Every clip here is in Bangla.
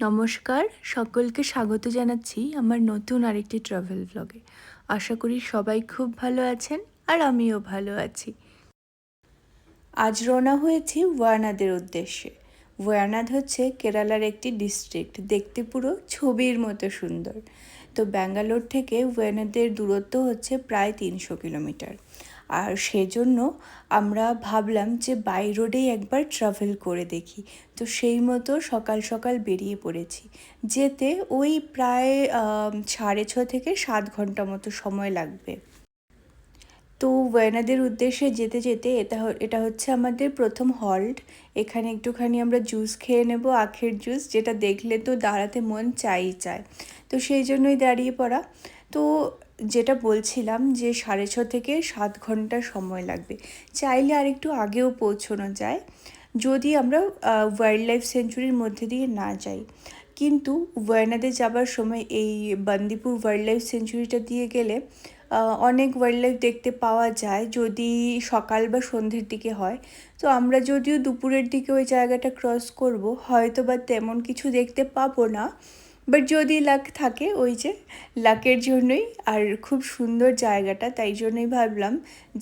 নমস্কার, সকলকে স্বাগত জানাচ্ছি আমার নতুন আরেকটি ট্রাভেল ব্লগে। আশা করি সবাই খুব ভালো আছেন আর আমিও ভালো আছি। আজ রওনা হয়েছি ওয়ানাদের উদ্দেশ্যে। ওয়ানাদ হচ্ছে কেরালার একটি ডিস্ট্রিক্ট, দেখতে পুরো ছবির মতো সুন্দর। তো ব্যাঙ্গালোর থেকে ওয়ানাদের দূরত্ব হচ্ছে প্রায় 300 কিলোমিটার। আর সেজন্য আমরা ভাবলাম যে বাই রোডেই একবার ট্রাভেল করে দেখি। তো সেই মতো সকাল সকাল বেরিয়ে পড়েছি। যেতে ওই প্রায় 6:30 থেকে 7 ঘন্টা মতো সময় লাগবে। তো ওয়ানাদের উদ্দেশ্যে যেতে যেতে এটা হচ্ছে আমাদের প্রথম হল্ট। এখানে একটুখানি আমরা জুস খেয়ে নেব, আখের জুস, যেটা দেখলে তো দাঁড়াতে মন চায়। তো সেই জন্যই দাঁড়িয়ে পড়া। তো যেটা বলছিলাম যে 6:30 থেকে 7 ঘন্টা সময় লাগবে। চাইলে আর একটু আগেও পৌঁছানো যায় যদি আমরা ওয়াইল্ড লাইফ সেঞ্চুরির মধ্যে দিয়ে না যাই। কিন্তু ওয়ানাদে যাবার সময় এই বান্দিপুর ওয়াইল্ড লাইফ সেঞ্চুরিটা দিয়ে গেলে অনেক ওয়াইল্ড লাইফ দেখতে পাওয়া যায় যদি সকাল বা সন্ধ্যের দিকে হয়। তো আমরা যদিও দুপুরের দিকে ওই জায়গাটা ক্রস করব, হয়তো বা তেমন কিছু দেখতে পাবো না, বাট যদি লাক থাকে, ওই যে লাকের জন্যই। আর খুব সুন্দর জায়গাটা, তাই জন্যই ভাবলাম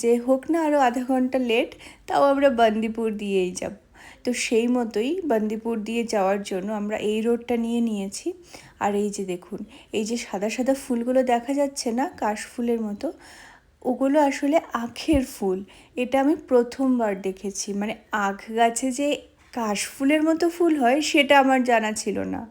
যে হোক না আরও আধা ঘন্টা লেট, তাও আমরা বান্দিপুর দিয়েই যাব। তো সেই মতোই বান্দিপুর দিয়ে যাওয়ার জন্য আমরা এই রোডটা নিয়েছি। আর এই যে দেখুন, এই যে সাদা সাদা ফুলগুলো দেখা যাচ্ছে না, কাশফুলের মতো, ওগুলো আসলে আখের ফুল। এটা আমি প্রথমবার দেখেছি, মানে আখ গাছে যে কাশফুলের মতো ফুল হয় সেটা আমার জানা ছিল না।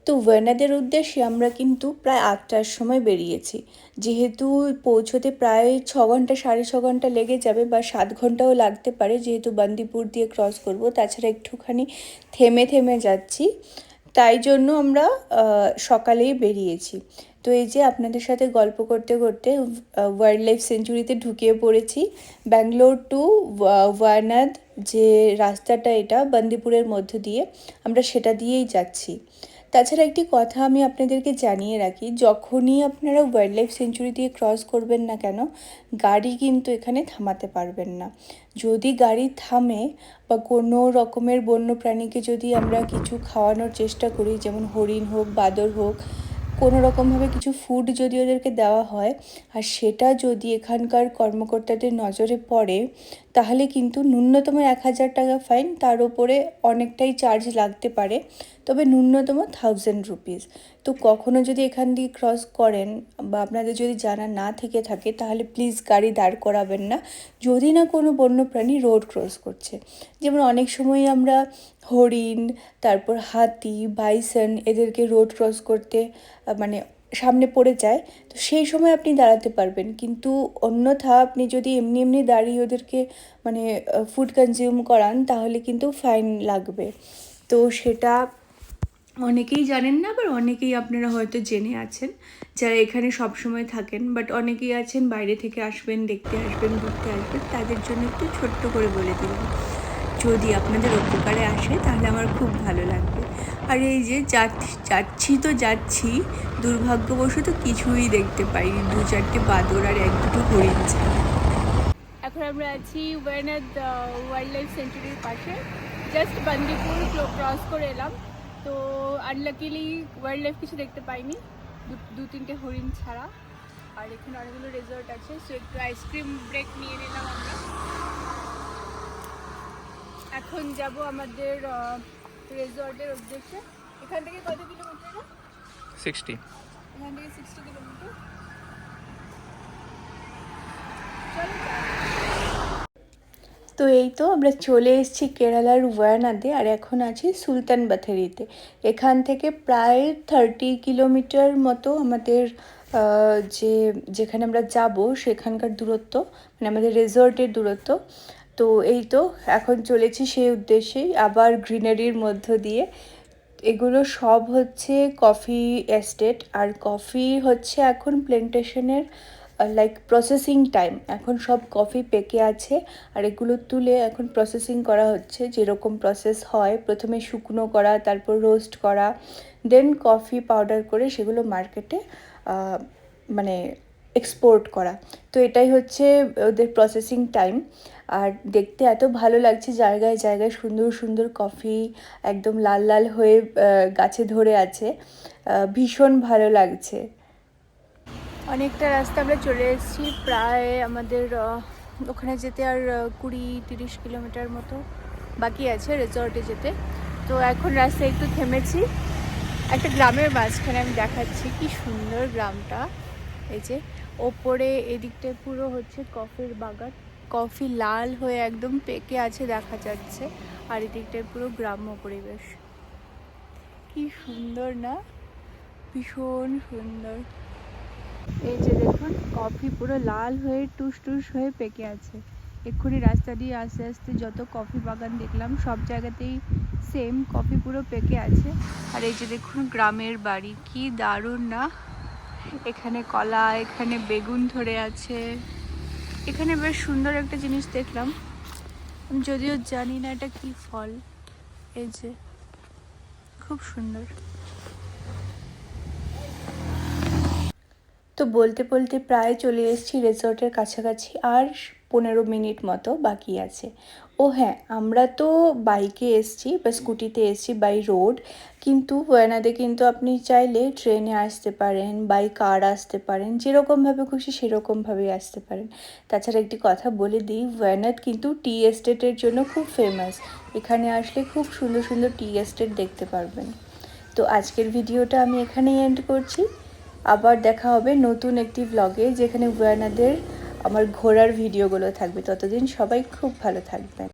তো ওয়ানাদের উদ্দেশ্যে আমরা কিন্তু প্রায় 8টার সময় বেরিয়েছি। যেহেতু পৌঁছোতে প্রায় 6 ঘন্টা, 6.5 ঘন্টা লেগে যাবে, বা 7 ঘন্টাও লাগতে পারে, যেহেতু বান্দিপুর দিয়ে ক্রস করব। তাছাড়া একটুখানি থেমে থেমে যাচ্ছি, তাই জন্য আমরা সকালেই বেরিয়েছি। তো এই যে আপনাদের সাথে গল্প করতে করতে ওয়াইল্ড লাইফ সেঞ্চুরিতে ঢুকিয়ে পড়েছি। ব্যাঙ্গালোর টু ওয়ানাদ যে রাস্তাটা, এটা বান্দিপুরের মধ্য দিয়ে, আমরা সেটা দিয়েই যাচ্ছি। তাছাড়া একটি কথা আমি আপনাদেরকে জানিয়ে রাখি, যখনই আপনারা ওয়াইল্ড লাইফ সেঞ্চুরি দিয়ে ক্রস করবেন না কেন, গাড়ি কিন্তু এখানে থামাতে পারবেন না। যদি গাড়ি থামে বা কোনো রকমের বন্য প্রাণীকে যদি আমরা কিছু খাওয়ানোর চেষ্টা করি, যেমন হরিণ হোক, বাদর হোক, কোনো রকমভাবে কিছু ফুড যদি ওদেরকে দেওয়া হয়, আর সেটা যদি এখানকার কর্মকর্তাদের নজরে পড়ে, তাহলে কিন্তু ন্যূনতম 1,000 টাকা ফাইন, তার ওপরে অনেকটাই চার্জ লাগতে পারে, তবে ন্যূনতম 1,000 রুপিস। তো কখনো যদি এখান দিয়ে ক্রস করেন বা আপনাদের যদি জানা না থেকে থাকে, তাহলে প্লিজ গাড়ি দাঁড় করাবেন না, যদি না কোনো বন্যপ্রাণী রোড ক্রস করছে। যেমন অনেক সময় আমরা হরিণ, তারপর হাতি, বাইসন, এদেরকে রোড ক্রস করতে মানে সামনে পড়ে যায়, তো সেই সময় আপনি দাঁড়াতে পারবেন। কিন্তু অন্যথা আপনি যদি এমনি এমনি দাঁড়িয়ে ওদেরকে মানে ফুড কনজিউম করান, তাহলে কিন্তু ফাইন লাগবে। তো সেটা অনেকেই জানেন না, আবার অনেকেই আপনারা হয়তো জেনে আছেন যারা এখানে সবসময় থাকেন, বাট অনেকেই আছেন বাইরে থেকে আসবেন, দেখতে আসবেন, ঘুরতে আসবেন, তাদের জন্য একটু ছোট্ট করে বলে দিলাম। যদি আপনাদের উপকারে আসে তাহলে আমার খুব ভালো লাগবে। আর এই যে যাচ্ছি, দুর্ভাগ্যবশত কিছুই দেখতে পাইনি, 2-4টে বাদর আর 1-2টো হরিণ ছাড়া। এখন আমরা আছি ওয়ানাদ ওয়াইল্ড লাইফ সেঞ্চুরির পাশে, জাস্ট বান্দিপুর ক্রস করে এলাম। তো আনলাকিলি ওয়াইল্ড লাইফ কিছু দেখতে পাইনি, 2-3টে হরিণ ছাড়া। আর এখানে অনেকগুলো রিসর্ট আছে, সো একটু আইসক্রিম ব্রেক নিয়ে নিলাম আমরা। এখন যাব আমাদের রিসর্টের উদ্দেশ্যে। এখান থেকে কত কিলোমিটার? 60। এখান থেকে 60 কিলোমিটার। চলো। তো এই তো আমরা চলে এসেছি কেরালার ওয়ানাদে, আর এখন আছি সুলতান বাথারিতে। এখান থেকে প্রায় 30 কিলোমিটার মতো আমাদের যেখানে আমরা যাব সেখানকার দূরত্ব, মানে আমাদের রিসর্টের দূরত্ব। তো এই তো এখন চলেছি সেই উদ্দেশ্যেই, আবার গ্রিনারির মধ্য দিয়ে। এগুলো সব হচ্ছে কফি এস্টেট, আর কফি হচ্ছে এখন প্ল্যান্টেশনের লাইক প্রসেসিং টাইম। এখন সব কফি পেকে আছে, আর এগুলো তুলে এখন প্রসেসিং করা হচ্ছে। যেরকম প্রসেস হয়, প্রথমে শুকনো করা, তারপর রোস্ট করা, দেন কফি পাউডার করে সেগুলো মার্কেটে মানে এক্সপোর্ট করা। তো এটাই হচ্ছে ওদের প্রসেসিং টাইম। আর দেখতে এত ভালো লাগছে, জায়গায় জায়গায় সুন্দর সুন্দর কফি একদম লাল লাল হয়ে গাছে ধরে আছে। ভীষণ ভালো লাগছে। অনেকটা রাস্তা আমরা চলে এসেছি, প্রায় আমাদের ওখানে যেতে আর 20-30 কিলোমিটার মতো বাকি আছে রিসর্টে যেতে। তো এখন রাস্তায় একটু থেমেছি, একটা গ্রামের মাঝখানে আমি দেখাচ্ছি কি সুন্দর গ্রামটা। এই যে ওপরে এদিকটায় পুরো হচ্ছে কফির বাগান, কফি লাল হয়ে একদম পেকে আছে দেখা যাচ্ছে, আর এদিকটায় পুরো গ্রাম্য পরিবেশ। কি সুন্দর না, ভীষণ সুন্দর। এই যে দেখুন কফি পুরো লাল হয়ে টুস টুস হয়ে পেকে আছে। এক্ষুনি রাস্তা দিয়ে আস্তে আস্তে যত কফি বাগান দেখলাম সব জায়গাতেই সেম কফি পুরো পেকে আছে। আর এই যে দেখুন গ্রামের বাড়ি, কি দারুণ না। এখানে কলা, এখানে বেগুন ধরে আছে। এখানে বেশ সুন্দর একটা জিনিস দেখলাম, যদিও জানি না এটা কি ফল। এই যে খুব সুন্দর। তো বলতে বলতে প্রায় চলে এসেছি রিসর্টের কাছাকাছি, আর 15 মিনিট মতো বাকি আছে। ও হ্যাঁ, আমরা তো বাইকে এসেছি বা স্কুটিতে এসেছি বাই রোড, কিন্তু ওয়ানাদে কিন্তু আপনি চাইলে ট্রেনে আসতে পারেন, বাই কার আসতে পারেন, যেরকমভাবে খুশি সেরকমভাবেই আসতে পারেন। তাছাড়া একটি কথা বলে দিই, ওয়ানাদ কিন্তু টি এস্টেটের জন্য খুব ফেমাস। এখানে আসলে খুব সুন্দর সুন্দর টি এস্টেট দেখতে পারবেন। তো আজকের ভিডিওটা আমি এখানেই এন্ড করছি। আবার দেখা হবে নতুন একটি ব্লগে, যেখানে ওয়ানাদের আমার ঘোরার ভিডিওগুলো থাকবে। ততদিন সবাই খুব ভালো থাকবেন।